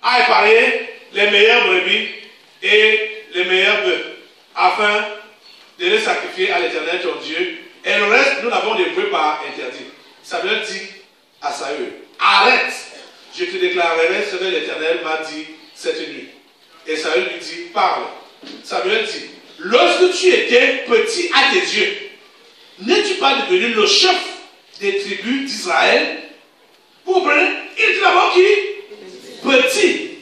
a épargné les meilleurs brebis et les meilleurs bœufs, afin de les sacrifier à l'Éternel ton Dieu. Et le reste, nous l'avons dévoué par interdit. Samuel dit à Saül, arrête, je te déclarerai ce que l'Éternel m'a dit cette nuit. Et Saül lui dit, parle. Samuel dit, lorsque tu étais petit à tes yeux, n'es-tu pas devenu le chef des tribus d'Israël? Vous comprenez? Il dit d'abord qui? Petit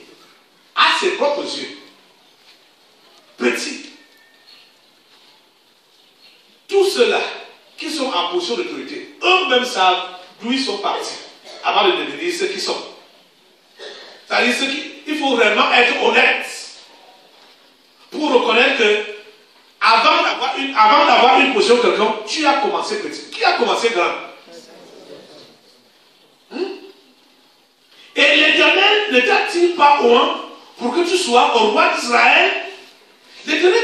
à ses propres yeux. Petit. Tous ceux-là qui sont en position d'autorité, eux-mêmes savent d'où ils sont partis avant de devenir ceux qui sont. C'est-à-dire il faut vraiment être honnête pour reconnaître que avant d'avoir une position quelconque, tu as commencé petit. Qui a commencé grand? Et l'Éternel ne t'a-t-il pas oint pour que tu sois au roi d'Israël? L'Éternel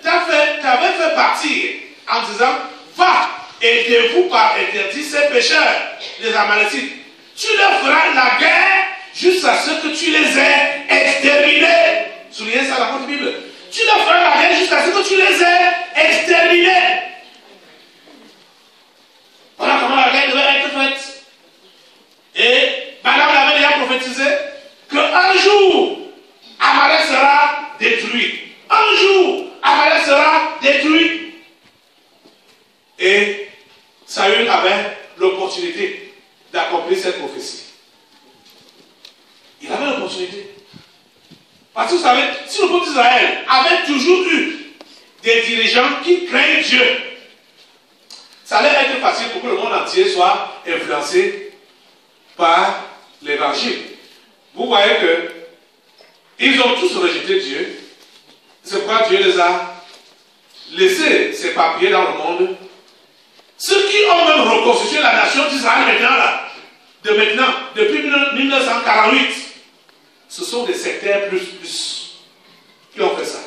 t'avait fait partir en disant, va et dévoue par interdit ces pécheurs, les Amalécites. Tu leur feras la guerre jusqu'à ce que tu les aies exterminés. Soulignez ça dans votre Bible. Tu leur feras la guerre jusqu'à ce que tu les aies exterminés. Voilà comment la guerre devait être faite. Et Balaam avait déjà prophétisé qu'un jour, Amalek sera détruit. Un jour, Amalek sera détruit. Et Saül avait l'opportunité d'accomplir cette prophétie. Il avait l'opportunité. Parce que vous savez, si le peuple d'Israël avait toujours eu des dirigeants qui craignent Dieu, ça allait être facile pour que le monde entier soit influencé par l'évangile. Vous voyez que ils ont tous rejeté Dieu. C'est pourquoi Dieu les a laissés s'éparpiller dans le monde. Ceux qui ont même reconstitué la nation d'Israël depuis 1948, ce sont des sectaires plus qui ont fait ça.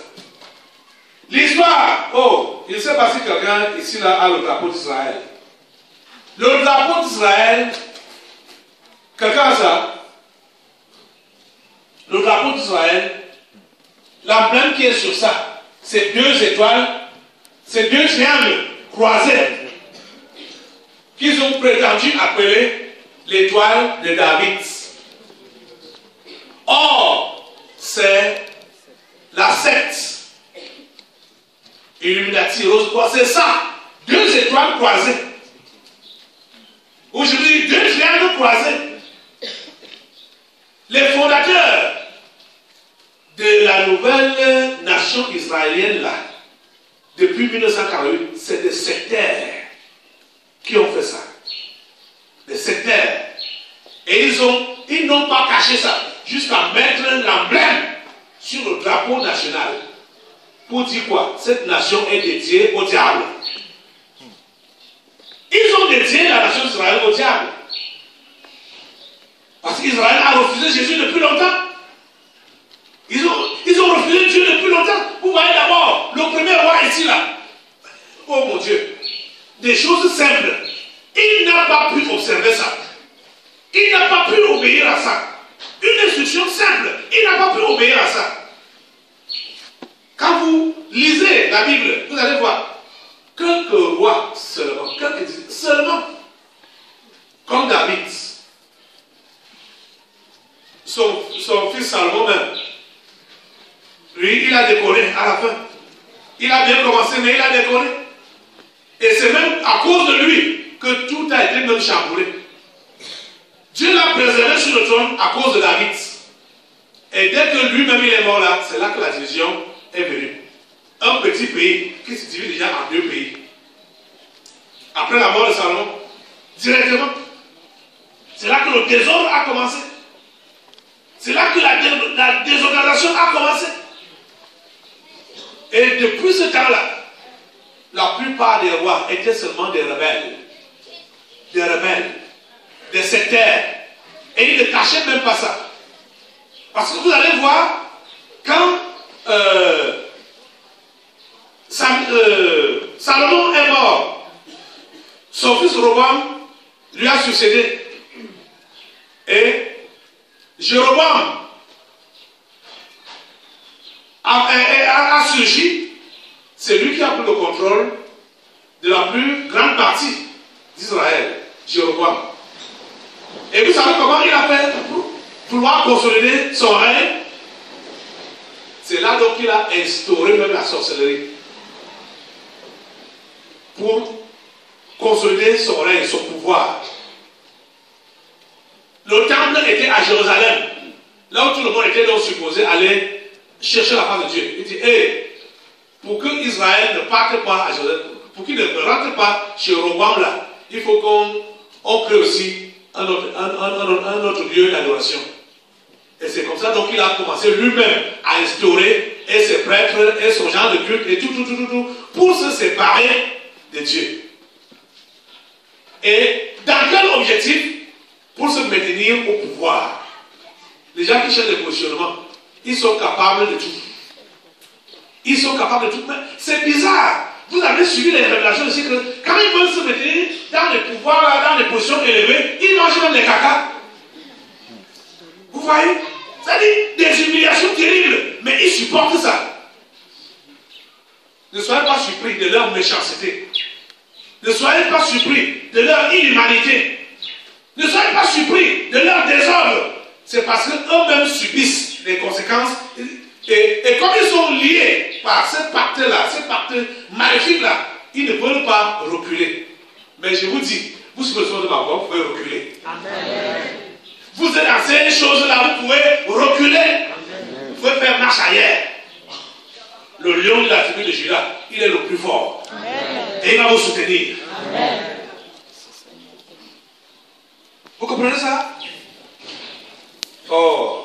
L'histoire, il ne sait pas si quelqu'un ici là a le drapeau d'Israël. Le drapeau d'Israël, quelqu'un a ça? Le drapeau d'Israël, l'emblème qui est sur ça, c'est 2 étoiles, c'est 2 triangles croisés qu'ils ont prétendu appeler l'étoile de David. Or, c'est la secte Illuminati Rose Croix, c'est ça, 2 étoiles croisées. Aujourd'hui, 2 triangles croisés. Les fondateurs de la nouvelle nation israélienne là, depuis 1948, c'est des sectaires qui ont fait ça. Des sectaires. Et ils n'ont pas caché ça jusqu'à mettre l'emblème sur le drapeau national. Pour dire quoi? Cette nation est dédiée au diable. Ils ont dédié la nation d'Israël au diable. Parce qu'Israël a refusé Jésus depuis longtemps. Ils ont refusé Dieu depuis longtemps. Vous voyez d'abord, le premier roi ici là. Oh mon Dieu. Des choses simples. Il n'a pas pu observer ça. Il n'a pas pu obéir à ça. Une instruction simple. Il n'a pas pu obéir à ça. Quand vous lisez la Bible, vous allez voir quelques rois seulement, comme David, son fils Salomon même, lui, il a décollé à la fin. Il a bien commencé, mais il a décollé. Et c'est même à cause de lui que tout a été même chamboulé. Dieu l'a préservé sur le trône à cause de David. Et dès que lui-même il est mort là, c'est là que la division est venue. Un petit pays qui se divise déjà en 2 pays. Après la mort de Salomon, directement, c'est là que le désordre a commencé. C'est là que la désorganisation a commencé. Et depuis ce temps-là, la plupart des rois étaient seulement des rebelles. Des rebelles. Des sectaires. Et ils ne cachaient même pas ça. Parce que vous allez voir, quand Salomon est mort, son fils Roboam lui a succédé. Et Jéroboam a surgi, c'est lui qui a pris le contrôle de la plus grande partie d'Israël, Jéroboam. Et vous savez comment il a fait pour vouloir consolider son règne? C'est là donc qu'il a instauré même la sorcellerie. Pour consolider son règne, son pouvoir. Le temple était à Jérusalem, là où tout le monde était donc supposé aller chercher la face de Dieu. Il dit, hey, pour que Israël ne parte pas à Jérusalem, pour qu'il ne rentre pas chez Roboam là, il faut qu'on crée aussi un autre lieu d'adoration. Et c'est comme ça donc qu'il a commencé lui-même à instaurer et ses prêtres et son genre de culte et tout, pour se séparer de Dieu. Et dans quel objectif? Pour se maintenir au pouvoir. Les gens qui cherchent des positionnements, ils sont capables de tout. Ils sont capables de tout. Mais c'est bizarre. Vous avez suivi les révélations aussi que quand ils veulent se maintenir dans les pouvoirs, là, dans les positions élevées, ils mangent même les caca. Vous voyez? C'est-à-dire des humiliations terribles. Mais ils supportent ça. Ne soyez pas surpris de leur méchanceté. Ne soyez pas surpris de leur inhumanité. Ne soyez pas surpris de leur désordre. C'est parce qu'eux-mêmes subissent les conséquences. Et comme ils sont liés par ce pacte-là, ce pacte maléfique-là, ils ne peuvent pas reculer. Mais je vous dis, vous sur le sol de ma voix, vous pouvez reculer. Amen. Vous êtes dans ces choses-là, vous pouvez reculer. Amen. Vous pouvez faire marche arrière. Le lion de la tribu de Juda, il est le plus fort. Amen. Et il va vous soutenir. Amen. Vous comprenez ça? Oh.